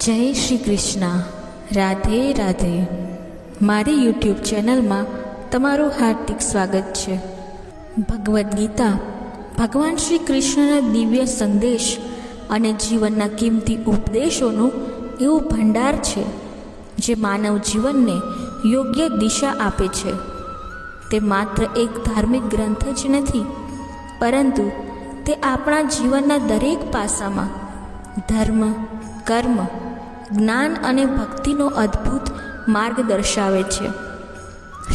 જય શ્રી કૃષ્ણ. રાધે રાધે. મારી યુટ્યુબ ચેનલમાં તમારું હાર્દિક સ્વાગત છે. ભગવદ્ ગીતા ભગવાન શ્રી કૃષ્ણના દિવ્ય સંદેશ અને જીવનના કિંમતી ઉપદેશોનું એવું ભંડાર છે જે માનવ જીવનને યોગ્ય દિશા આપે છે. તે માત્ર એક ધાર્મિક ગ્રંથ જ નથી, પરંતુ તે આપણા જીવનના દરેક પાસામાં ધર્મ, કર્મ, જ્ઞાન અને ભક્તિનો અદ્ભુત માર્ગ દર્શાવે છે.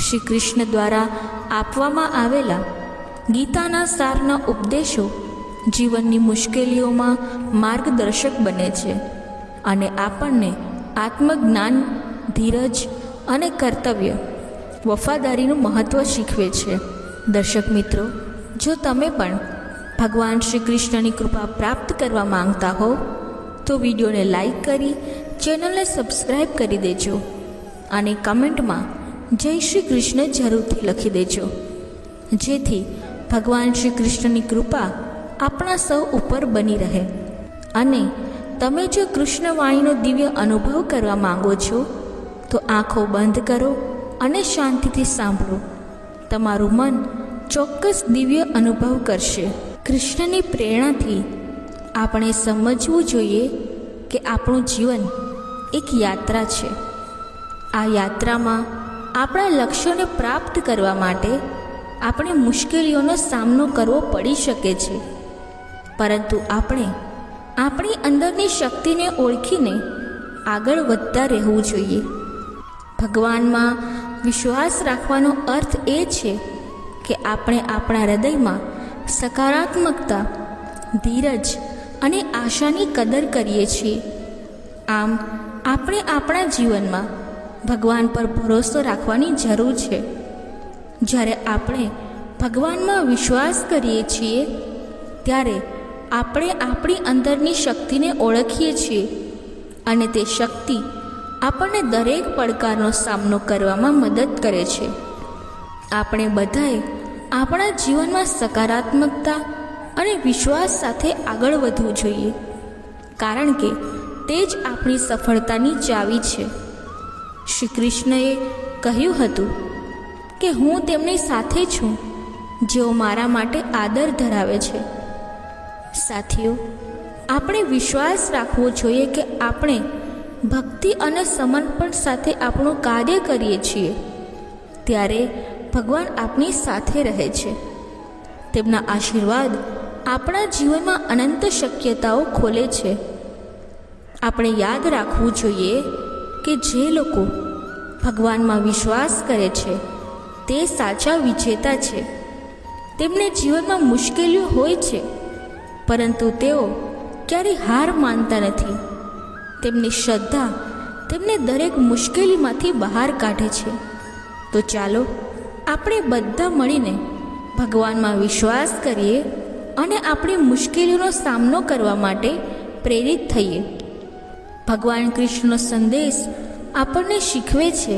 શ્રી કૃષ્ણ દ્વારા આપવામાં આવેલા ગીતાના સારના ઉપદેશો જીવનની મુશ્કેલીઓમાં માર્ગદર્શક બને છે અને આપણને આત્મજ્ઞાન, ધીરજ અને કર્તવ્ય, વફાદારીનું મહત્ત્વ શીખવે છે. દર્શક મિત્રો, જો તમે પણ ભગવાન શ્રી કૃષ્ણની કૃપા પ્રાપ્ત કરવા માંગતા હો તો વિડીયોને લાઈક કરી ચેનલને સબસ્ક્રાઈબ કરી દેજો અને કમેન્ટમાં જય શ્રી કૃષ્ણ જરૂરથી લખી દેજો, જેથી ભગવાન શ્રી કૃષ્ણની કૃપા આપણા સૌ ઉપર બની રહે. અને તમે જો કૃષ્ણવાણીનો દિવ્ય અનુભવ કરવા માંગો છો તો આંખો બંધ કરો અને શાંતિથી સાંભળો. તમારું મન ચોક્કસ દિવ્ય અનુભવ કરશે. કૃષ્ણની પ્રેરણાથી આપણે સમજવું જોઈએ કે આપણું જીવન એક યાત્રા છે. આ યાત્રામાં આપણા લક્ષ્યોને પ્રાપ્ત કરવા માટે આપણે મુશ્કેલીઓનો સામનો કરવો પડી શકે છે, પરંતુ આપણે આપણી અંદરની શક્તિને ઓળખીને આગળ વધતા રહેવું જોઈએ. ભગવાનમાં વિશ્વાસ રાખવાનો અર્થ એ છે કે આપણે આપણા હૃદયમાં સકારાત્મકતા, ધીરજ અને આશાની કદર કરીએ છીએ. આમ આપણે આપણા જીવનમાં ભગવાન પર ભરોસો રાખવાની જરૂર છે. જ્યારે આપણે ભગવાનમાં વિશ્વાસ કરીએ છીએ ત્યારે આપણે આપણી અંદરની શક્તિને ઓળખીએ છીએ અને તે શક્તિ આપણને દરેક પડકારનો સામનો કરવામાં મદદ કરે છે. આપણે બધાએ આપણા જીવનમાં સકારાત્મકતા અને વિશ્વાસ સાથે આગળ વધવું જોઈએ, કારણ કે તે જ આપણી સફળતાની ચાવી છે. શ્રી કૃષ્ણએ કહ્યું હતું કે હું તેમની સાથે છું જેઓ મારા માટે આદર ધરાવે છે. સાથીઓ, આપણે વિશ્વાસ રાખવો જોઈએ કે આપણે ભક્તિ અને સમર્પણ સાથે આપણું કાર્ય કરીએ છીએ ત્યારે ભગવાન આપણી સાથે રહે છે. તેમના આશીર્વાદ આપણા જીવનમાં અનંત શક્યતાઓ ખોલે છે. આપણે યાદ રાખવું જોઈએ કે જે લોકો ભગવાનમાં વિશ્વાસ કરે છે તે સાચા વિજેતા છે. તેમને જીવનમાં મુશ્કેલીઓ હોય છે, પરંતુ તેઓ ક્યારેય હાર માનતા નથી. તેમની શ્રદ્ધા તેમને દરેક મુશ્કેલીમાંથી બહાર કાઢે છે. તો ચાલો આપણે બધા મળીને ભગવાનમાં વિશ્વાસ કરીએ અને આપણી મુશ્કેલીઓનો સામનો કરવા માટે પ્રેરિત થઈએ. ભગવાન કૃષ્ણનો સંદેશ આપણને શીખવે છે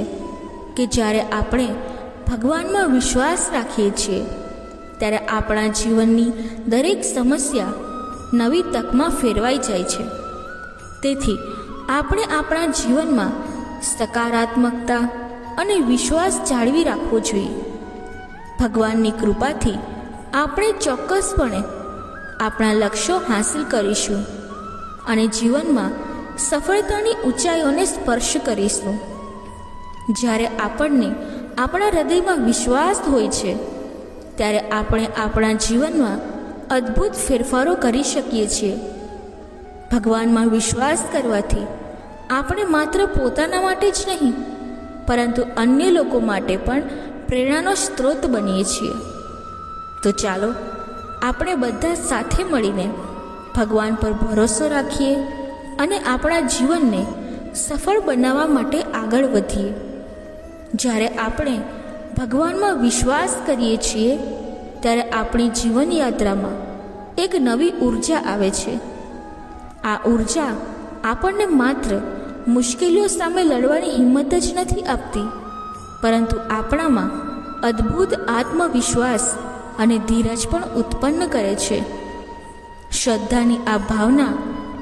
કે જ્યારે આપણે ભગવાનમાં વિશ્વાસ રાખીએ છીએ ત્યારે આપણા જીવનની દરેક સમસ્યા નવી તકમાં ફેરવાઈ જાય છે. તેથી આપણે આપણા જીવનમાં સકારાત્મકતા અને વિશ્વાસ જાળવી રાખવો જોઈએ. ભગવાનની કૃપાથી આપણે ચોક્કસપણે આપણા લક્ષ્યો હાંસલ કરીશું અને જીવનમાં સફળતાની ઊંચાઈઓને સ્પર્શ કરીશું. જ્યારે આપણને આપણા હૃદયમાં વિશ્વાસ હોય છે ત્યારે આપણે આપણા જીવનમાં અદ્ભુત ફેરફારો કરી શકીએ છીએ. ભગવાનમાં વિશ્વાસ કરવાથી આપણે માત્ર પોતાના માટે જ નહીં, પરંતુ અન્ય લોકો માટે પણ પ્રેરણાનો સ્ત્રોત બનીએ છીએ. તો ચાલો આપણે બધા સાથે મળીને ભગવાન પર ભરોસો રાખીએ અને આપણા જીવનને સફળ બનાવવા માટે આગળ વધીએ. જ્યારે આપણે ભગવાનમાં વિશ્વાસ કરીએ છીએ ત્યારે આપણી જીવનયાત્રામાં એક નવી ઉર્જા આવે છે. આ ઉર્જા આપણને માત્ર મુશ્કેલીઓ સામે લડવાની હિંમત જ નથી આપતી, પરંતુ આપણામાં અદ્ભુત આત્મવિશ્વાસ અને ધીરજ પણ ઉત્પન્ન કરે છે. શ્રદ્ધાની આ ભાવના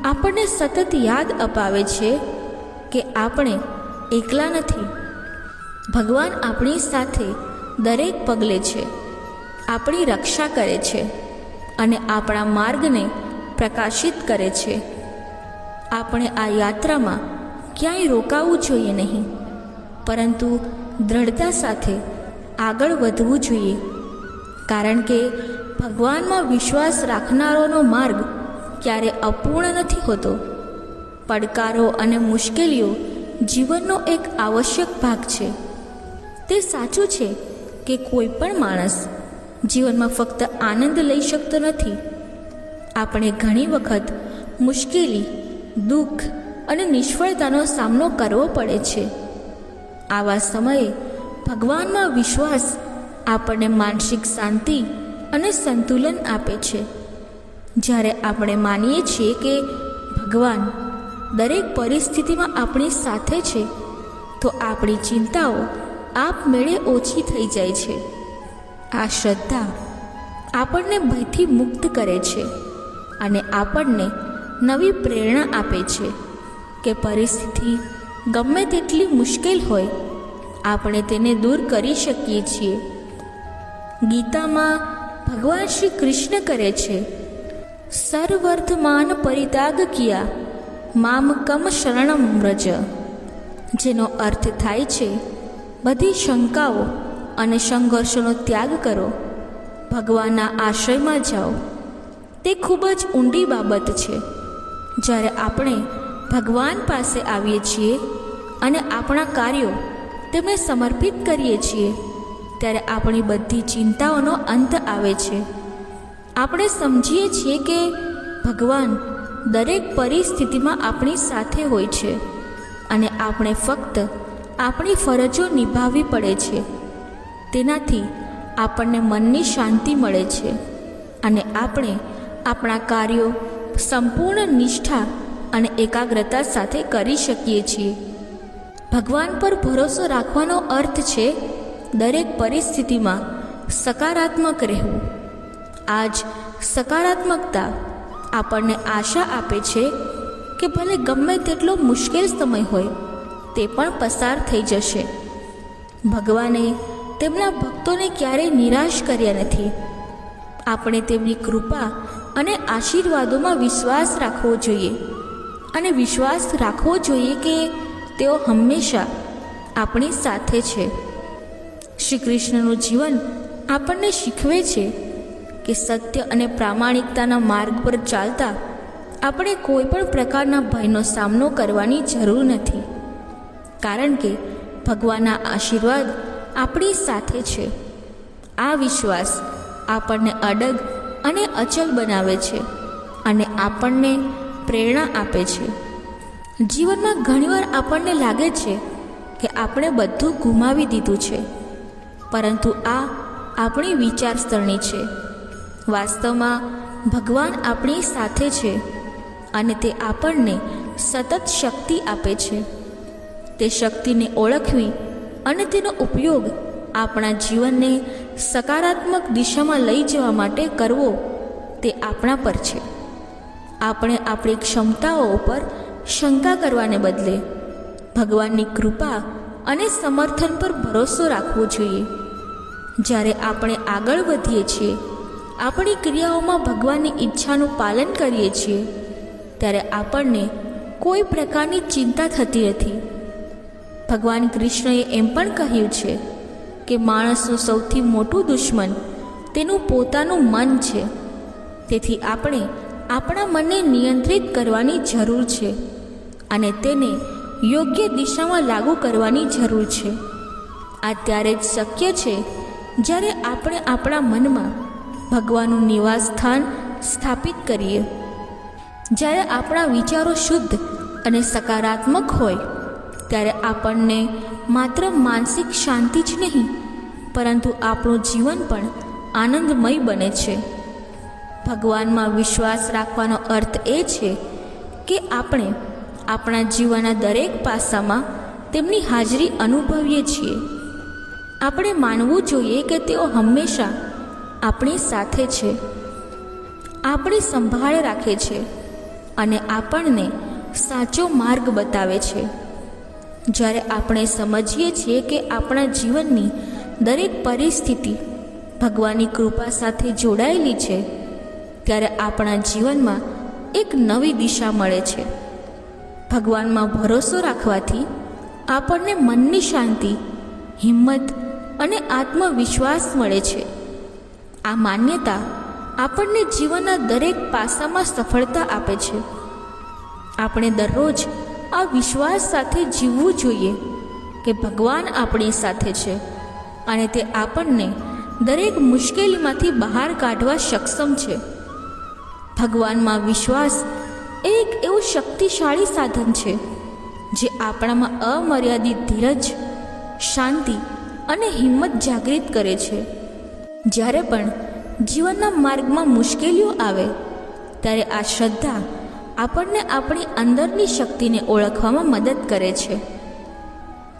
આપણને સતત યાદ અપાવે છે કે આપણે એકલા નથી. ભગવાન આપણી સાથે દરેક પગલે છે, આપણી રક્ષા કરે છે અને આપણા માર્ગને પ્રકાશિત કરે છે. આપણે આ યાત્રામાં ક્યાંય રોકાવું જોઈએ નહીં, પરંતુ દ્રઢતા સાથે આગળ વધવું જોઈએ, કારણ કે ભગવાનમાં વિશ્વાસ રાખનારોનો માર્ગ ક્યારે અપૂર્ણ નથી હોતો. પડકારો અને મુશ્કેલીઓ જીવનનો એક આવશ્યક ભાગ છે. તે સાચું છે કે કોઈ પણ માણસ જીવનમાં ફક્ત આનંદ લઈ શકતો નથી. આપણે ઘણી વખત મુશ્કેલી, દુઃખ અને નિષ્ફળતાનો સામનો કરવો પડે છે. આવા સમયે ભગવાનમાં વિશ્વાસ આપણને માનસિક શાંતિ અને સંતુલન આપે છે. જ્યારે આપણે માનીએ છીએ કે ભગવાન દરેક પરિસ્થિતિમાં આપણી સાથે છે, તો આપણી ચિંતાઓ આપમેળે ઓછી થઈ જાય છે. આ શ્રદ્ધા આપણને ભયથી મુક્ત કરે છે અને આપણને નવી પ્રેરણા આપે છે કે પરિસ્થિતિ ગમે તેટલી મુશ્કેલ હોય, આપણે તેને દૂર કરી શકીએ છીએ. ગીતામાં ભગવાન શ્રી કૃષ્ણ કરે છે, સર્વર્ધમાન પરિત્યાગ કિયા મામકમ શરણમ વ્રજ, જેનો અર્થ થાય છે બધી શંકાઓ અને સંઘર્ષોનો ત્યાગ કરો, ભગવાનના આશ્રયમાં જાઓ. તે ખૂબ જ ઊંડી બાબત છે. જ્યારે આપણે ભગવાન પાસે આવીએ છીએ અને આપણા કાર્યો તેમને સમર્પિત કરીએ છીએ, ત્યારે આપણી બધી ચિંતાઓનો અંત આવે છે. આપણે સમજીએ છીએ કે ભગવાન દરેક પરિસ્થિતિમાં આપણી સાથે હોય છે અને આપણે ફક્ત આપણી ફરજો નિભાવવી પડે છે. તેનાથી આપણને મનની શાંતિ મળે છે અને આપણે આપણા કાર્યો સંપૂર્ણ નિષ્ઠા અને એકાગ્રતા સાથે કરી શકીએ છીએ. ભગવાન પર ભરોસો રાખવાનો અર્થ છે દરેક પરિસ્થિતિમાં સકારાત્મક રહેવું. આ જ સકારાત્મકતા આપણને આશા આપે છે કે ભલે ગમે તેટલો મુશ્કેલ સમય હોય, તે પણ પસાર થઈ જશે. ભગવાને તેમના ભક્તોને ક્યારેય નિરાશ કર્યા નથી. આપણે તેમની કૃપા અને આશીર્વાદોમાં વિશ્વાસ રાખવો જોઈએ અને વિશ્વાસ રાખવો જોઈએ કે તેઓ હંમેશા આપણી સાથે છે. શ્રી કૃષ્ણનું જીવન આપણને શીખવે છે કે સત્ય અને પ્રામાણિકતાના માર્ગ પર ચાલતા આપણે કોઈ પણ પ્રકારના ભયનો સામનો કરવાની જરૂર નથી, કારણ કે ભગવાનના આશીર્વાદ આપણી સાથે છે. આ વિશ્વાસ આપણને અડગ અને અચલ બનાવે છે અને આપણને પ્રેરણા આપે છે. જીવનમાં ઘણીવાર આપણને લાગે છે કે આપણે બધું ગુમાવી દીધું છે, પરંતુ આ આપણી વિચારસરણી છે. વાસ્તવમાં ભગવાન આપણી સાથે છે અને તે આપણને સતત શક્તિ આપે છે. તે શક્તિને ઓળખવી અને તેનો ઉપયોગ આપણા જીવનને સકારાત્મક દિશામાં લઈ જવા માટે કરવો, તે આપણા પર છે. આપણે આપણી ક્ષમતાઓ પર શંકા કરવાને બદલે ભગવાનની કૃપા અને સમર્થન પર ભરોસો રાખવો જોઈએ. જ્યારે આપણે આગળ વધીએ છીએ, આપણી ક્રિયાઓમાં ભગવાનની ઈચ્છાનું પાલન કરીએ છીએ, ત્યારે આપણને કોઈ પ્રકારની ચિંતા થતી નથી. ભગવાન કૃષ્ણએ એમ પણ કહ્યું છે કે માણસનું સૌથી મોટું દુશ્મન તેનું પોતાનું મન છે. તેથી આપણે આપણા મનને નિયંત્રિત કરવાની જરૂર છે અને તેને યોગ્ય દિશામાં લાગુ કરવાની જરૂર છે. આ ત્યારે જ શક્ય છે જ્યારે આપણે આપણા મનમાં ભગવાનનું નિવાસ સ્થાન સ્થાપિત કરીએ. જ્યારે આપણા વિચારો શુદ્ધ અને સકારાત્મક હોય, ત્યારે આપણને માત્ર માનસિક શાંતિ જ નહીં, પરંતુ આપણું જીવન પણ આનંદમય બને છે. ભગવાનમાં વિશ્વાસ રાખવાનો અર્થ એ છે કે આપણે આપણા જીવનના દરેક પાસામાં તેમની હાજરી અનુભવીએ છીએ. આપણે માનવું જોઈએ કે તેઓ હંમેશા આપણી સાથે છે, આપણી સંભાળ રાખે છે અને આપણને સાચો માર્ગ બતાવે છે. જ્યારે આપણે સમજીએ છીએ કે આપણા જીવનની દરેક પરિસ્થિતિ ભગવાનની કૃપા સાથે જોડાયેલી છે, ત્યારે આપણા જીવનમાં એક નવી દિશા મળે છે. ભગવાનમાં ભરોસો રાખવાથી આપણને મનની શાંતિ, હિંમત અને આત્મવિશ્વાસ મળે છે. આ માન્યતા આપણને જીવનના દરેક પાસામાં સફળતા આપે છે. આપણે દરરોજ આ વિશ્વાસ સાથે જીવવું જોઈએ કે ભગવાન આપણી સાથે છે અને તે આપણને દરેક મુશ્કેલીમાંથી બહાર કાઢવા સક્ષમ છે. ભગવાનમાં વિશ્વાસ એક એવું શક્તિશાળી સાધન છે જે આપણામાં અમર્યાદિત ધીરજ, શાંતિ અને હિંમત જાગૃત કરે છે. જ્યારે પણ જીવનના માર્ગમાં મુશ્કેલીઓ આવે ત્યારે આ શ્રદ્ધા આપણને આપણી અંદરની શક્તિને ઓળખવામાં મદદ કરે છે.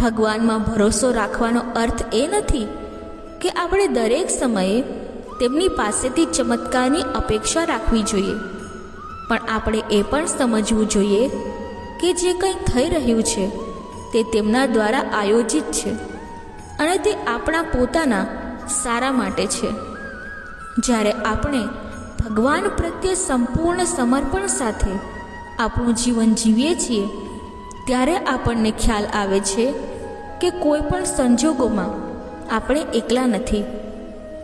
ભગવાનમાં ભરોસો રાખવાનો અર્થ એ નથી કે આપણે દરેક સમયે તેમની પાસેથી ચમત્કારની અપેક્ષા રાખવી જોઈએ, પણ આપણે એ પણ સમજવું જોઈએ કે જે કંઈ થઈ રહ્યું છે તે તેમના દ્વારા આયોજિત છે અને તે આપણા પોતાના સારા માટે છે. જ્યારે આપણે ભગવાન પ્રત્યે સંપૂર્ણ સમર્પણ સાથે આપણું જીવન જીવીએ છીએ ત્યારે આપણને ખ્યાલ આવે છે કે કોઈ પણ સંજોગોમાં આપણે એકલા નથી.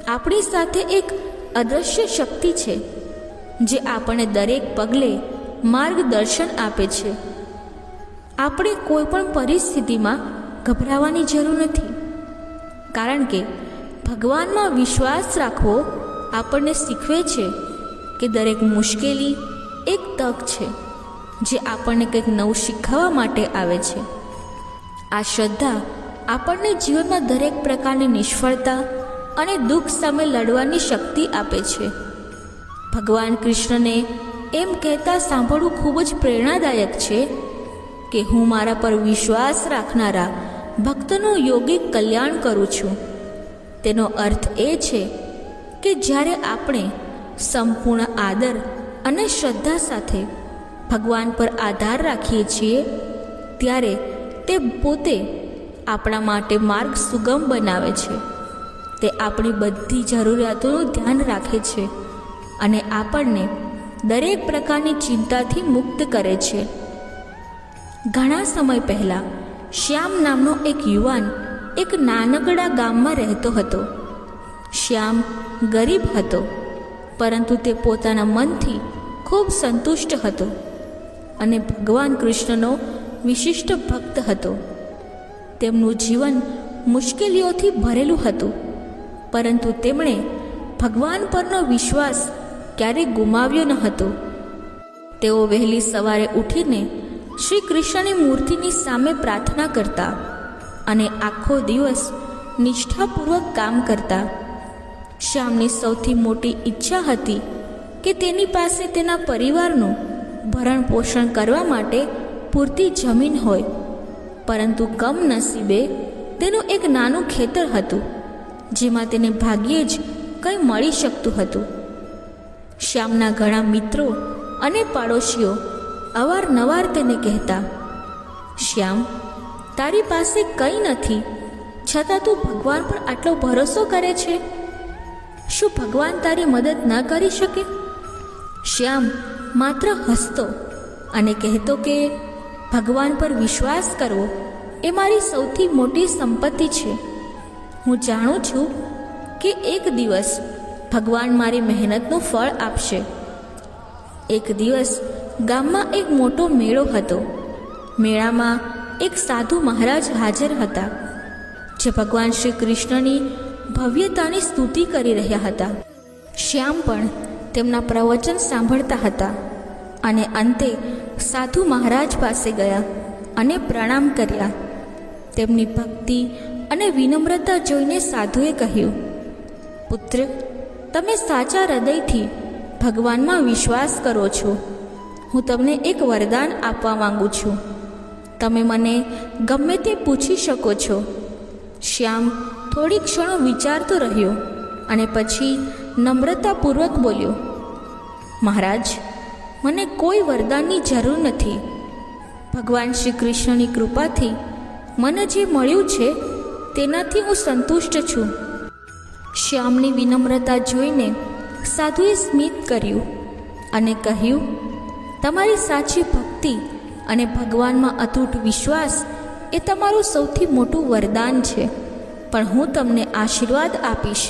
આપણી સાથે એક અદૃશ્ય શક્તિ છે જે આપણને દરેક પગલે માર્ગદર્શન આપે છે. આપણે કોઈ પણ પરિસ્થિતિમાં ગભરાવાની જરૂર નથી, કારણ કે ભગવાનમાં વિશ્વાસ રાખવો આપણને શીખવે છે કે દરેક મુશ્કેલી એક તક છે જે આપણને કંઈક નવું શીખવવા માટે આવે છે. આ શ્રદ્ધા આપણને જીવનમાં દરેક પ્રકારની નિષ્ફળતા અને દુઃખ સામે લડવાની શક્તિ આપે છે. ભગવાન કૃષ્ણને એમ કહેતા સાંભળવું ખૂબ જ પ્રેરણાદાયક છે કે હું મારા પર વિશ્વાસ રાખનારા ભક્તનું યોગિક કલ્યાણ કરું છું. તેનો અર્થ એ છે કે જ્યારે આપણે સંપૂર્ણ આદર અને શ્રદ્ધા સાથે ભગવાન પર આધાર રાખીએ છીએ ત્યારે તે પોતે આપણા માટે માર્ગ સુગમ બનાવે છે. તે આપણી બધી જરૂરિયાતોનું ધ્યાન રાખે છે અને આપણને દરેક પ્રકારની ચિંતાથી મુક્ત કરે છે. ઘણા સમય પહેલાં શ્યામ નામનો એક યુવાન એક નાનકડા ગામમાં રહેતો હતો. શ્યામ ગરીબ હતો, પરંતુ તે પોતાના મનથી ખૂબ સંતુષ્ટ હતો અને ભગવાન કૃષ્ણનો વિશિષ્ટ ભક્ત હતો. તેમનું જીવન મુશ્કેલીઓથી ભરેલું હતું, પરંતુ તેમણે ભગવાન પરનો વિશ્વાસ ક્યારેય ગુમાવ્યો ન હતો. તેઓ વહેલી સવારે ઉઠીને શ્રી કૃષ્ણની મૂર્તિની સામે પ્રાર્થના કરતા અને આખો દિવસ નિષ્ઠાપૂર્વક કામ કરતા. શ્યામની સૌથી મોટી ઈચ્છા હતી કે તેની પાસે તેના પરિવારનું ભરણ પોષણ કરવા માટે પૂરતી જમીન હોય, પરંતુ કમનસીબે તેનું એક નાનું ખેતર હતું જેમાં તેને ભાગ્યે જ કંઈ મળી શકતું હતું. શ્યામના ઘણા મિત્રો અને પાડોશીઓ અવારનવાર તેને કહેતા, શ્યામ, તારી પાસે કંઈ નથી, છતાં તું ભગવાન પર આટલો ભરોસો કરે છે. શું ભગવાન તારી મદદ ન કરી શકે? શ્યામ માત્ર હસતો અને કહેતો કે ભગવાન પર વિશ્વાસ કરવો એ મારી સૌથી મોટી સંપત્તિ છે. હું જાણું છું કે એક દિવસ ભગવાન મારી મહેનતનું ફળ આપશે. એક દિવસ ગામમાં એક મોટો મેળો હતો. મેળામાં એક સાધુ મહારાજ હાજર હતા જે ભગવાન શ્રી કૃષ્ણની ભવ્યતાની સ્તુતિ કરી રહ્યા હતા. શ્યામ પણ તેમના પ્રવચન સાંભળતા હતા અને અંતે સાધુ મહારાજ પાસે ગયા અને પ્રણામ કર્યા. તેમની ભક્તિ અને વિનમ્રતા જોઈને સાધુએ કહ્યું, પુત્ર, તમે સાચા હૃદયથી ભગવાનમાં વિશ્વાસ કરો છો. હું તમને એક વરદાન આપવા માંગુ છું. તમે મને ગમે તે પૂછી શકો છો. શ્યામ થોડી ક્ષણો વિચારતો રહ્યો અને પછી નમ્રતાપૂર્વક બોલ્યો, મહારાજ, મને કોઈ વરદાનની જરૂર નથી. ભગવાન શ્રી કૃષ્ણની કૃપાથી મને જે મળ્યું છે તેનાથી હું સંતુષ્ટ છું. શ્યામની વિનમ્રતા જોઈને સાધુએ સ્મિત કર્યું અને કહ્યું, તમારી સાચી ભક્તિ અને ભગવાનમાં અતૂટ વિશ્વાસ એ તમારું સૌથી મોટું વરદાન છે. પણ હું તમને આશીર્વાદ આપીશ.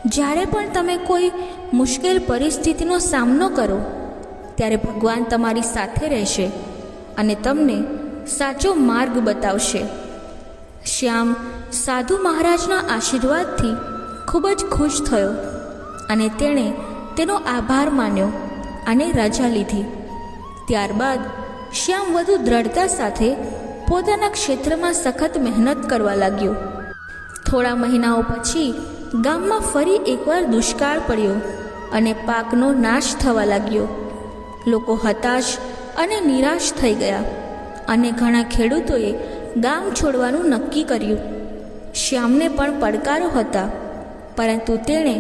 જ્યારે પણ તમે કોઈ મુશ્કેલ પરિસ્થિતિનો સામનો કરો ત્યારે ભગવાન તમારી સાથે રહેશે અને તમને સાચો માર્ગ બતાવશે. શ્યામ સાધુ મહારાજના આશીર્વાદથી ખૂબ જ ખુશ થયો અને તેણે તેનો આભાર માન્યો અને રજા લીધી. ત્યારબાદ શ્યામ વધુ દ્રઢતા સાથે પોતાના ક્ષેત્રમાં સખત મહેનત કરવા લાગ્યો. થોડા મહિનાઓ પછી ગામમાં ફરી એકવાર દુષ્કાળ પડ્યો અને પાકનો નાશ થવા લાગ્યો. લોકો હતાશ અને નિરાશ થઈ ગયા અને ઘણા ખેડૂતોએ ગામ છોડવાનું નક્કી કર્યું. શ્યામને પણ પડકારો હતા, પરંતુ તેણે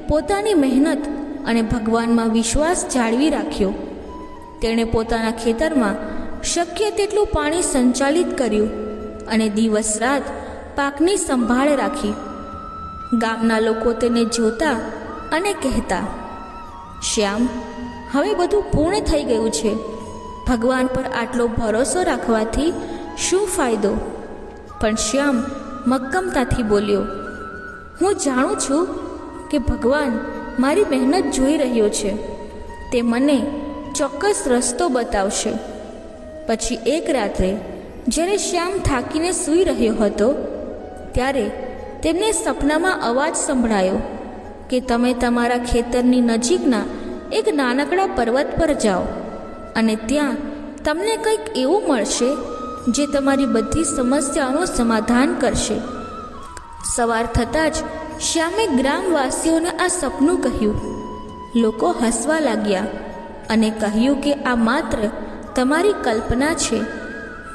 પોતાની મહેનત અને ભગવાનમાં વિશ્વાસ જાળવી રાખ્યો. તેણે પોતાના ખેતરમાં શક્ય તેટલું પાણી સંચાલિત કર્યું અને દિવસ રાત પાકની સંભાળ રાખી. ગામના લોકો તેને જોતા અને કહેતા, શ્યામ, હવે બધું પૂર્ણ થઈ ગયું છે. ભગવાન પર આટલો ભરોસો રાખવાથી શું ફાયદો? પણ શ્યામ મક્કમતાથી બોલ્યો, હું જાણું છું કે ભગવાન મારી મહેનત જોઈ રહ્યો છે. તે મને ચોક્કસ રસ્તો બતાવશે. પછી એક રાત્રે જ્યારે શ્યામ થાકીને સૂઈ રહ્યો હતો ત્યારે તેમને સપનામાં અવાજ સંભળાયો કે તમે તમારા ખેતરની નજીકના એક નાનકડા પર્વત પર જાઓ અને ત્યાં તમને કંઈક એવું મળશે જે તમારી બધી સમસ્યાઓનું સમાધાન કરશે. સવાર થતાં જ શ્યામે ગ્રામવાસીઓને આ સપનું કહ્યું. લોકો હસવા લાગ્યા અને કહ્યું કે આ માત્ર તમારી કલ્પના છે.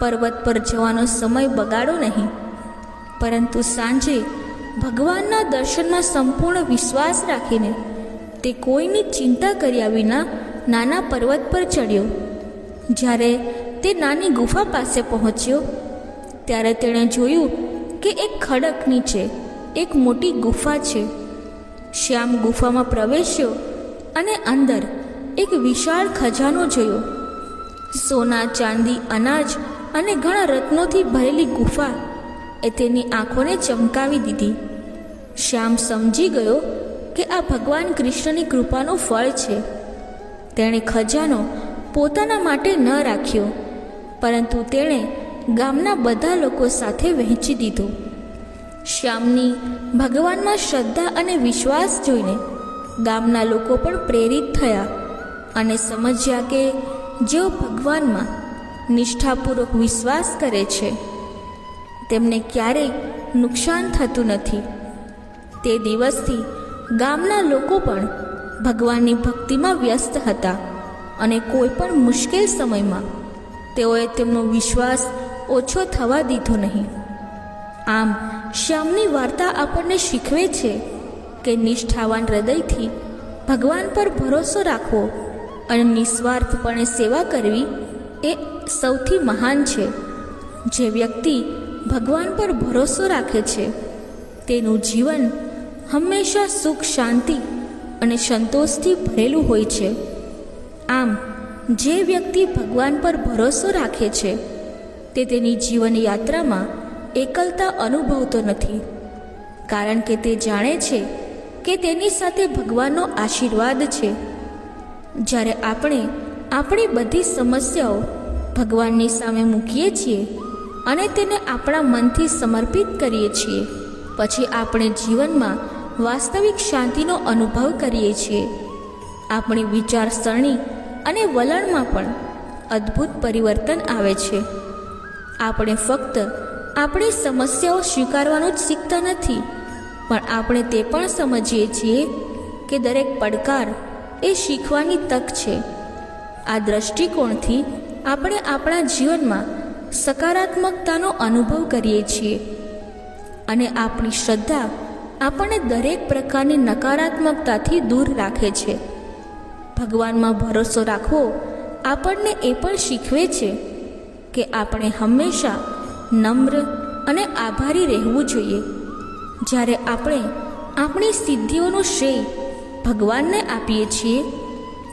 પર્વત પર જવાનો સમય બગાડો નહીં. પરંતુ સાંજે ભગવાનના દર્શનમાં સંપૂર્ણ વિશ્વાસ રાખીને તે કોઈની ચિંતા કર્યા વિના નાના પર્વત પર ચડ્યો. જ્યારે તે નાની ગુફા પાસે પહોંચ્યો ત્યારે તેણે જોયું કે એક ખડક નીચે એક મોટી ગુફા છે. શ્યામ ગુફામાં પ્રવેશ્યો અને અંદર એક વિશાળ ખજાનો જોયો. સોના, ચાંદી, અનાજ અને ઘણા રત્નોથી ભરેલી ગુફા એ તેની આંખોને ચમકાવી દીધી. શ્યામ સમજી ગયો કે આ ભગવાન કૃષ્ણની કૃપાનું ફળ છે. તેણે ખજાનો પોતાના માટે ન રાખ્યો, પરંતુ તેણે ગામના બધા લોકો સાથે વહેંચી દીધો. શ્યામની ભગવાનમાં શ્રદ્ધા અને વિશ્વાસ જોઈને ગામના લોકો પણ પ્રેરિત થયા અને સમજ્યા કે જેઓ ભગવાનમાં નિષ્ઠાપૂર્વક વિશ્વાસ કરે છે તેમને ક્યારેય નુકસાન થતું નથી. તે દિવસથી ગામના લોકો પણ ભગવાનની ભક્તિમાં વ્યસ્ત હતા અને કોઈ પણ મુશ્કેલ સમયમાં તેઓએ તેમનો વિશ્વાસ ઓછો થવા દીધો નહીં. આમ શ્યામની વાર્તા આપણને શીખવે છે કે નિષ્ઠાવાન હૃદયથી ભગવાન પર ભરોસો રાખવો અને નિસ્વાર્થપણે સેવા કરવી એ સૌથી મહાન છે. જે વ્યક્તિ ભગવાન પર ભરોસો રાખે છે તેનું જીવન હંમેશા સુખ, શાંતિ અને સંતોષથી ભરેલું હોય છે. આમ જે વ્યક્તિ ભગવાન પર ભરોસો રાખે છે તે તેની જીવન યાત્રામાં એકલતા અનુભવતો નથી, કારણ કે તે જાણે છે કે તેની સાથે ભગવાનનો આશીર્વાદ છે. જ્યારે આપણે આપણી બધી સમસ્યાઓ ભગવાનની સામે મૂકીએ છીએ અને તેને આપણા મનથી સમર્પિત કરીએ છીએ, પછી આપણે જીવનમાં વાસ્તવિક શાંતિનો અનુભવ કરીએ છીએ. આપણી વિચારસરણી અને વલણમાં પણ અદ્ભુત પરિવર્તન આવે છે. આપણે ફક્ત આપણી સમસ્યાઓ સ્વીકારવાનું જ શીખતા નથી, પણ આપણે તે પણ સમજીએ છીએ કે દરેક પડકાર એ શીખવાની તક છે. આ દૃષ્ટિકોણથી આપણે આપણા જીવનમાં સકારાત્મકતાનો અનુભવ કરીએ છીએ અને આપણી શ્રદ્ધા આપણને દરેક પ્રકારની નકારાત્મકતાથી દૂર રાખે છે. ભગવાનમાં ભરોસો રાખવો આપણને એ પણ શીખવે છે કે આપણે હંમેશા નમ્ર અને આભારી રહેવું જોઈએ. જ્યારે આપણે આપણી સિદ્ધિઓનો શ્રેય ભગવાનને આપીએ છીએ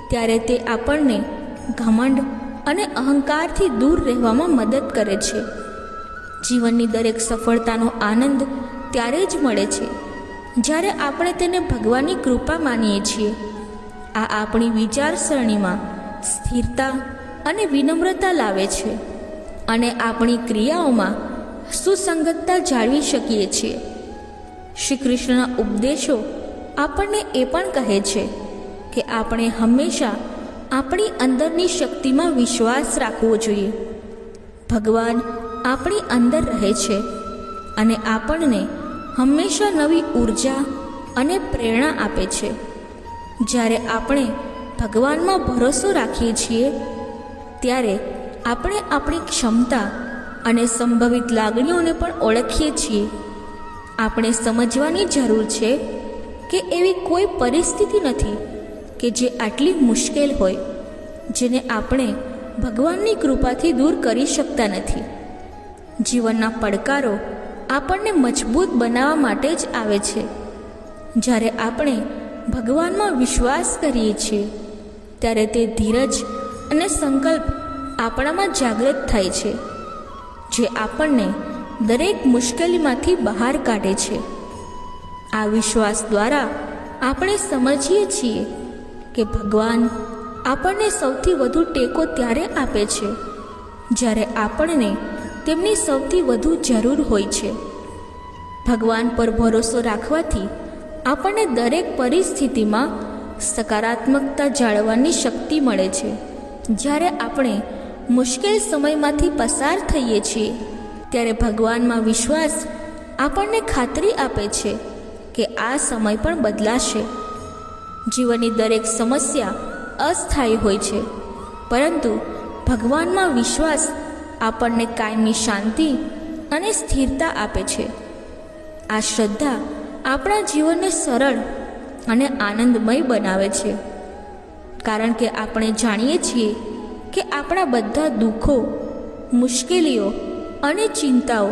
ત્યારે તે આપણને ઘમંડ અને અહંકારથી દૂર રહેવામાં મદદ કરે છે. જીવનની દરેક સફળતાનો આનંદ ત્યારે જ મળે છે જ્યારે આપણે તેને ભગવાનની કૃપા માનીએ છીએ. આ આપણી વિચારસરણીમાં સ્થિરતા અને વિનમ્રતા લાવે છે અને આપણી ક્રિયાઓમાં સુસંગતતા જાળવી શકીએ છીએ. શ્રી કૃષ્ણના ઉપદેશો આપણને એ પણ કહે છે કે આપણે હંમેશા આપણી અંદરની શક્તિમાં વિશ્વાસ રાખવો જોઈએ. ભગવાન આપણી અંદર રહે છે અને આપણને હંમેશા નવી ઉર્જા અને પ્રેરણા આપે છે. જ્યારે આપણે ભગવાનમાં ભરોસો રાખીએ છીએ ત્યારે આપણે આપણી ક્ષમતા અને સંભવિત લાગણીઓને પણ ઓળખીએ છીએ. આપણે સમજવાની જરૂર છે કે એવી કોઈ પરિસ્થિતિ નથી કે જે આટલી મુશ્કેલ હોય જેને આપણે ભગવાનની કૃપાથી દૂર કરી શકતા નથી. જીવનના પડકારો આપણને મજબૂત બનાવવા માટે જ આવે છે. જ્યારે આપણે ભગવાનમાં વિશ્વાસ કરીએ છીએ ત્યારે તે ધીરજ અને સંકલ્પ આપણામાં જાગૃત થાય છે, જે આપણને દરેક મુશ્કેલીમાંથી બહાર કાઢે છે. આ વિશ્વાસ દ્વારા આપણે સમજીએ છીએ કે ભગવાન આપણને સૌથી વધુ ટેકો ત્યારે આપે છે જ્યારે આપણને તેમની સૌથી વધુ જરૂર હોય છે. ભગવાન પર ભરોસો રાખવાથી આપણને દરેક પરિસ્થિતિમાં સકારાત્મકતા જાળવવાની શક્તિ મળે છે. જ્યારે આપણે મુશ્કેલ સમયમાંથી પસાર થઈએ છીએ ત્યારે ભગવાનમાં વિશ્વાસ આપણને ખાતરી આપે છે કે આ સમય પણ બદલાશે. જીવનની દરેક સમસ્યા અસ્થાયી હોય છે, પરંતુ ભગવાનમાં વિશ્વાસ આપણને કાયમી શાંતિ અને સ્થિરતા આપે છે. આ શ્રદ્ધા આપણા જીવનને સરળ અને આનંદમય બનાવે છે, કારણ કે આપણે જાણીએ છીએ કે આપણા બધા દુઃખો, મુશ્કેલીઓ અને ચિંતાઓ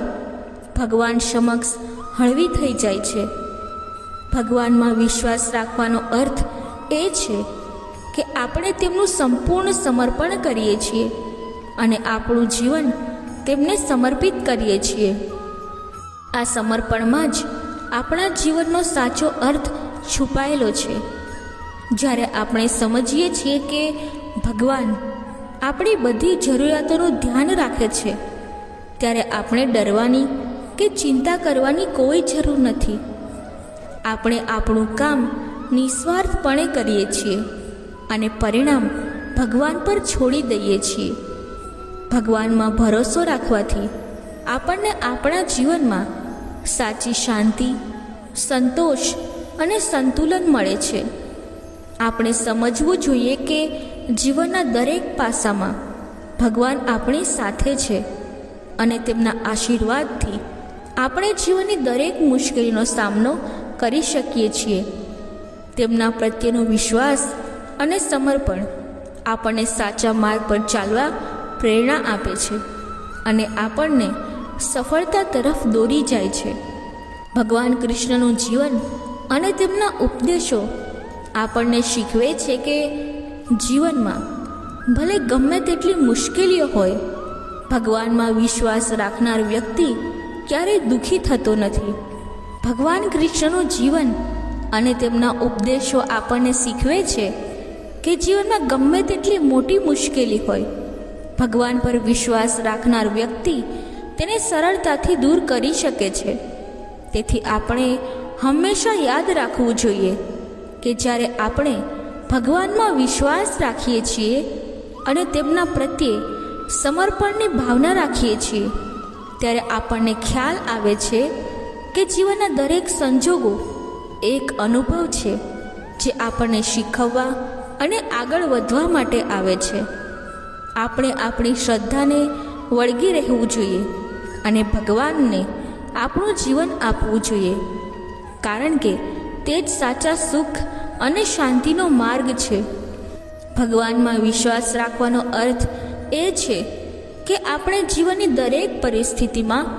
ભગવાન સમક્ષ હળવી થઈ જાય છે. ભગવાનમાં વિશ્વાસ રાખવાનો અર્થ એ છે કે આપણે તેમનું સંપૂર્ણ સમર્પણ કરીએ છીએ અને આપણું જીવન તેમને સમર્પિત કરીએ છીએ. આ સમર્પણમાં જ આપણા જીવનનો સાચો અર્થ છુપાયેલો છે. જ્યારે આપણે સમજીએ છીએ કે ભગવાન આપણી બધી જરૂરિયાતોનું ધ્યાન રાખે છે ત્યારે આપણે ડરવાની કે ચિંતા કરવાની કોઈ જરૂર નથી. આપણે આપણું કામ નિસ્વાર્થપણે કરીએ છીએ અને પરિણામ ભગવાન પર છોડી દઈએ છીએ. ભગવાનમાં ભરોસો રાખવાથી આપણને આપણા જીવનમાં સાચી શાંતિ, સંતોષ અને સંતુલન મળે છે. આપણે સમજવું જોઈએ કે જીવનના દરેક પાસામાં ભગવાન આપણી સાથે છે અને તેમના આશીર્વાદથી આપણે જીવનની દરેક મુશ્કેલીનો સામનો કરી શકીએ છીએ. તેમના પ્રત્યેનો વિશ્વાસ અને સમર્પણ આપણને સાચા માર્ગ પર ચાલવા પ્રેરણા આપે છે અને આપણને સફળતા તરફ દોરી જાય છે. ભગવાન કૃષ્ણનું જીવન અને તેમના ઉપદેશો આપણને શીખવે છે કે જીવનમાં ભલે ગમે તેટલી મુશ્કેલીઓ હોય, ભગવાનમાં વિશ્વાસ રાખનાર વ્યક્તિ ક્યારેય દુઃખી થતો નથી. ભગવાન કૃષ્ણનું જીવન અને તેમના ઉપદેશો આપણને શીખવે છે કે જીવનમાં ગમે તેટલી મોટી મુશ્કેલી હોય, ભગવાન પર વિશ્વાસ રાખનાર વ્યક્તિ તેને સરળતાથી દૂર કરી શકે છે. તેથી આપણે હંમેશા યાદ રાખવું જોઈએ કે જ્યારે આપણે ભગવાનમાં વિશ્વાસ રાખીએ છીએ અને તેમના પ્રત્યે સમર્પણની ભાવના રાખીએ છીએ ત્યારે આપણને ખ્યાલ આવે છે કે જીવનના દરેક સંજોગો એક અનુભવ છે જે આપણને શીખવવા અને આગળ વધવા માટે આવે છે. આપણે આપણી શ્રદ્ધાને વળગી રહેવું જોઈએ અને ભગવાનને આપણું જીવન આપવું જોઈએ, કારણ કે તે જ સાચા સુખ અને શાંતિનો માર્ગ છે. ભગવાનમાં વિશ્વાસ રાખવાનો અર્થ એ છે કે આપણે જીવનની દરેક પરિસ્થિતિમાં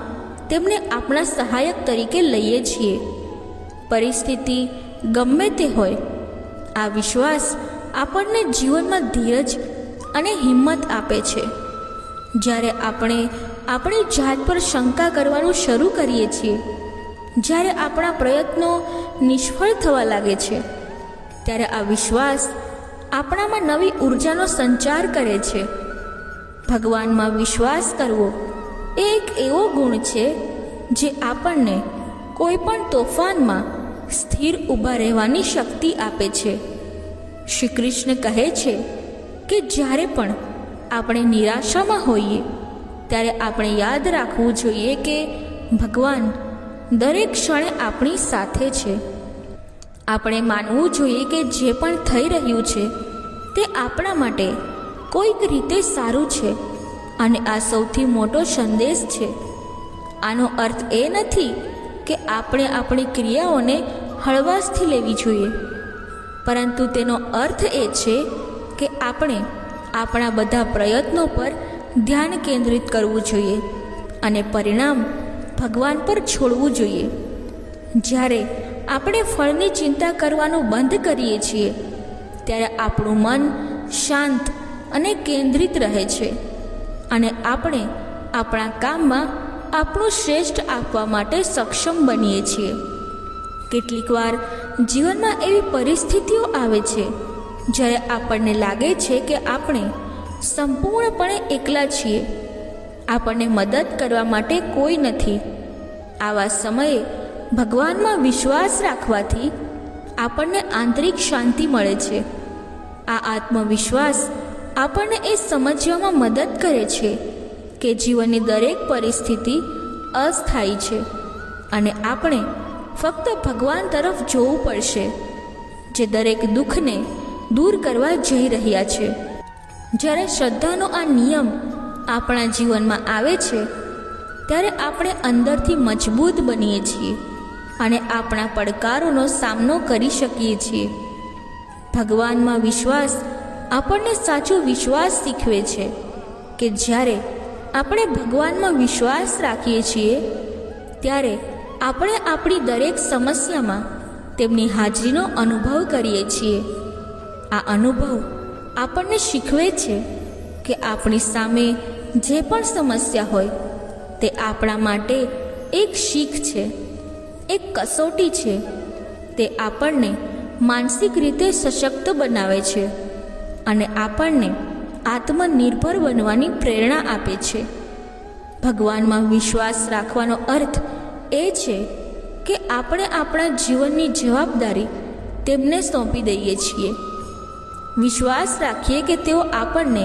તેમને આપણા સહાયક તરીકે લઈએ છીએ, પરિસ્થિતિ ગમે તે હોય. આ વિશ્વાસ આપણને જીવનમાં ધીરજ અને હિંમત આપે છે. જ્યારે આપણે આપણી જાત પર શંકા કરવાનું શરૂ કરીએ છીએ, જ્યારે આપણા પ્રયત્નો નિષ્ફળ થવા લાગે છે, ત્યારે આ વિશ્વાસ આપણામાં નવી ઉર્જાનો સંચાર કરે છે. ભગવાનમાં વિશ્વાસ કરવો એ એક એવો ગુણ છે જે આપણને કોઈ પણ તોફાનમાં સ્થિર ઊભા રહેવાની શક્તિ આપે છે. શ્રી કૃષ્ણ કહે છે કે જ્યારે પણ આપણે નિરાશામાં હોઈએ ત્યારે આપણે યાદ રાખવું જોઈએ કે ભગવાન દરેક ક્ષણે આપણી સાથે છે. આપણે માનવું જોઈએ કે જે પણ થઈ રહ્યું છે તે આપણા માટે કોઈક રીતે સારું છે અને આ સૌથી મોટો સંદેશ છે. આનો અર્થ એ નથી કે આપણે આપણી ક્રિયાઓને હળવાશથી લેવી જોઈએ, પરંતુ તેનો અર્થ એ છે કે આપણે આપણા બધા પ્રયત્નો પર ધ્યાન કેન્દ્રિત કરવું જોઈએ અને પરિણામ ભગવાન પર છોડવું જોઈએ. જ્યારે આપણે ફળની ચિંતા કરવાનું બંધ કરીએ છીએ ત્યારે આપણું મન શાંત અને કેન્દ્રિત રહે છે અને આપણે આપણા કામમાં આપણું શ્રેષ્ઠ આપવા માટે સક્ષમ બનીએ છીએ. કેટલીક વાર જીવનમાં એવી પરિસ્થિતિઓ આવે છે જ્યારે આપણને લાગે છે કે આપણે સંપૂર્ણપણે એકલા છીએ, આપણને મદદ કરવા માટે કોઈ નથી. આવા સમયે ભગવાનમાં વિશ્વાસ રાખવાથી આપણને આંતરિક શાંતિ મળે છે. આ આત્મવિશ્વાસ આપણને એ સમજવામાં મદદ કરે છે કે જીવનની દરેક પરિસ્થિતિ અસ્થાયી છે અને આપણે ફક્ત ભગવાન તરફ જોવું પડશે, જે દરેક દુઃખને દૂર કરવા જઈ રહ્યા છે. જ્યારે શ્રદ્ધાનો આ નિયમ આપણા જીવનમાં આવે છે ત્યારે આપણે અંદરથી મજબૂત બનીએ છીએ અને આપણા પડકારોનો સામનો કરી શકીએ છીએ. ભગવાનમાં વિશ્વાસ આપણને સાચો વિશ્વાસ શીખવે છે કે જ્યારે આપણે ભગવાનમાં વિશ્વાસ રાખીએ છીએ ત્યારે આપણે આપણી દરેક સમસ્યામાં તેમની હાજરીનો અનુભવ કરીએ છીએ. આ અનુભવ આપણને શીખવે છે કે આપણી સામે જે પણ સમસ્યા હોય તે આપણા માટે એક શીખ છે, એક કસોટી છે. તે આપણને માનસિક રીતે સશક્ત બનાવે છે અને આપણને આત્મનિર્ભર બનવાની પ્રેરણા આપે છે. ભગવાનમાં વિશ્વાસ રાખવાનો અર્થ એ છે કે આપણે આપણા જીવનની જવાબદારી તેમને સોંપી દઈએ છીએ. વિશ્વાસ રાખીએ કે તેઓ આપણને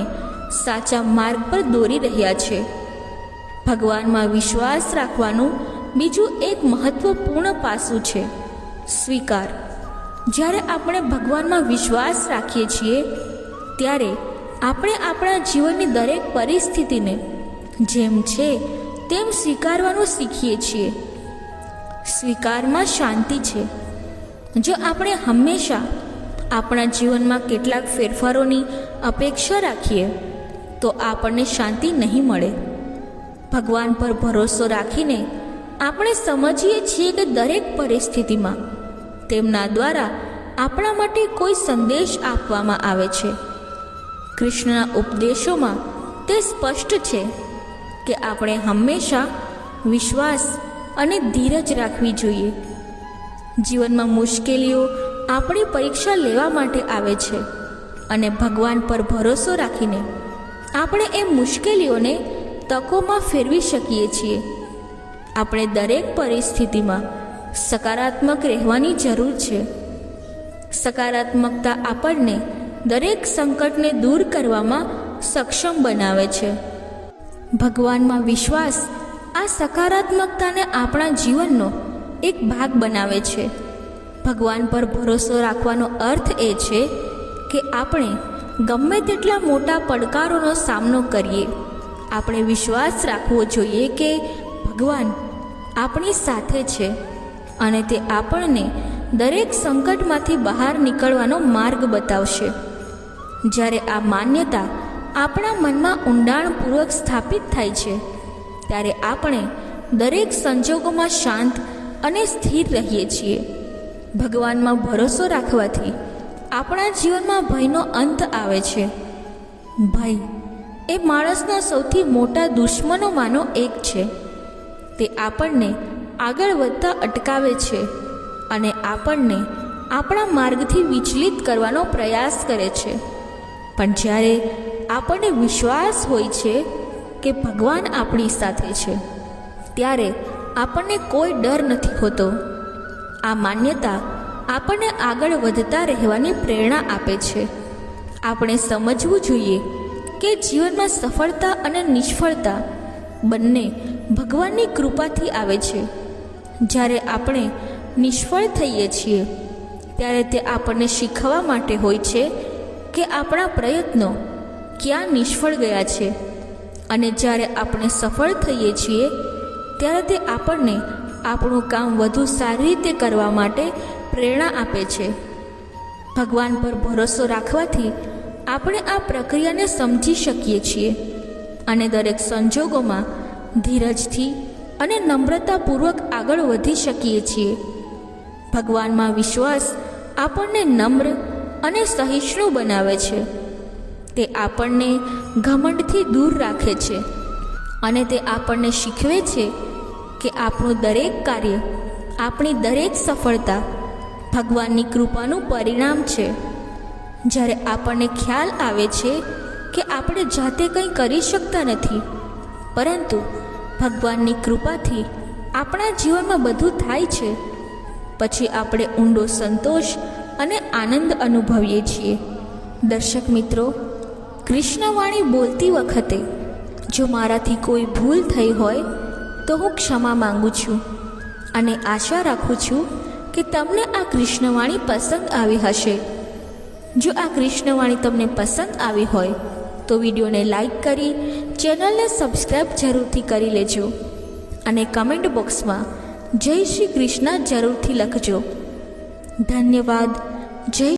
સાચા માર્ગ પર દોરી રહ્યા છે. ભગવાનમાં વિશ્વાસ રાખવાનું બીજું એક મહત્વપૂર્ણ પાસું છે સ્વીકાર. જ્યારે આપણે ભગવાનમાં વિશ્વાસ રાખીએ છીએ ત્યારે આપણે આપણા જીવનની દરેક પરિસ્થિતિને જેમ છે તેમ સ્વીકારવાનું શીખીએ છીએ. સ્વીકારમાં શાંતિ છે. જો આપણે હંમેશા આપણા જીવનમાં કેટલાક ફેરફારોની અપેક્ષા રાખીએ તો આપણને શાંતિ નહીં મળે. ભગવાન પર ભરોસો રાખીને આપણે સમજીએ છીએ કે દરેક પરિસ્થિતિમાં તેમના દ્વારા આપણા માટે કોઈ સંદેશ આપવામાં આવે છે. કૃષ્ણના ઉપદેશોમાં તે સ્પષ્ટ છે કે આપણે હંમેશા વિશ્વાસ અને ધીરજ રાખવી જોઈએ. જીવનમાં મુશ્કેલીઓ આપણી પરીક્ષા લેવા માટે આવે છે અને ભગવાન પર ભરોસો રાખીને આપણે એ મુશ્કેલીઓને તકોમાં ફેરવી શકીએ છીએ. આપણે દરેક પરિસ્થિતિમાં સકારાત્મક રહેવાની જરૂર છે. સકારાત્મકતા આપણને દરેક સંકટને દૂર કરવામાં સક્ષમ બનાવે છે. ભગવાનમાં વિશ્વાસ આ સકારાત્મકતાને આપણા જીવનનો એક ભાગ બનાવે છે. ભગવાન પર ભરોસો રાખવાનો અર્થ એ છે કે આપણે ગમે તેટલા મોટા પડકારોનો સામનો કરીએ, આપણે વિશ્વાસ રાખવો જોઈએ કે ભગવાન આપણી સાથે છે અને તે આપણને દરેક સંકટમાંથી બહાર નીકળવાનો માર્ગ બતાવશે. જ્યારે આ માન્યતા આપણા મનમાં ઊંડાણપૂર્વક સ્થાપિત થાય છે, ત્યારે આપણે દરેક સંજોગોમાં શાંત અને સ્થિર રહીએ છીએ. ભગવાનમાં ભરોસો રાખવાથી આપણા જીવનમાં ભયનો અંત આવે છે. ભય એ માણસના સૌથી મોટા દુશ્મનોમાંનો એક છે. તે આપણને આગળ વધતા અટકાવે છે અને આપણને આપણા માર્ગથી વિચલિત કરવાનો પ્રયાસ કરે છે. પણ જ્યારે આપણને વિશ્વાસ હોય છે કે ભગવાન આપણી સાથે છે, ત્યારે આપણને કોઈ ડર નથી હોતો. આ માન્યતા આપણને આગળ વધતા રહેવાની પ્રેરણા આપે છે. આપણે સમજવું જોઈએ કે જીવનમાં સફળતા અને નિષ્ફળતા બંને ભગવાનની કૃપાથી આવે છે. જ્યારે આપણે નિષ્ફળ થઈએ છીએ, ત્યારે તે આપણને શીખવવા માટે હોય છે કે આપણા પ્રયત્નો ક્યાં નિષ્ફળ ગયા છે, અને જ્યારે આપણે સફળ થઈએ છીએ, ત્યારે તે આપણને આપણું કામ વધુ સારી રીતે કરવા માટે પ્રેરણા આપે છે. ભગવાન પર ભરોસો રાખવાથી આપણે આ પ્રક્રિયાને સમજી શકીએ છીએ અને દરેક સંજોગોમાં ધીરજથી અને નમ્રતાપૂર્વક આગળ વધી શકીએ છીએ. ભગવાનમાં વિશ્વાસ આપણને નમ્ર અને સહિષ્ણુ બનાવે છે. તે આપણને ઘમંડથી દૂર રાખે છે અને તે આપણને શીખવે છે કે આપણું દરેક કાર્ય, આપણી દરેક સફળતા ભગવાનની કૃપાનું પરિણામ છે. જ્યારે આપણને ખ્યાલ આવે છે કે આપણે જાતે કંઈ કરી શકતા નથી, પરંતુ ભગવાનની કૃપાથી આપણા જીવનમાં બધું થાય છે, પછી આપણે ઊંડો સંતોષ અને આનંદ અનુભવીએ છીએ. દર્શક મિત્રો, કૃષ્ણવાણી બોલતી વખતે જો મારાથી કોઈ ભૂલ થઈ હોય તો હું ક્ષમા માંગુ છું અને આશા રાખું છું કે તમને આ કૃષ્ણવાણી પસંદ આવી હશે. જો આ કૃષ્ણવાણી તમને પસંદ આવી હોય તો વિડીયોને લાઈક કરી ચેનલને સબસ્ક્રાઈબ જરૂરથી કરી લેજો અને કમેન્ટ બોક્સમાં જય શ્રી કૃષ્ણ જરૂરથી લખજો. ધન્યવાદ. જય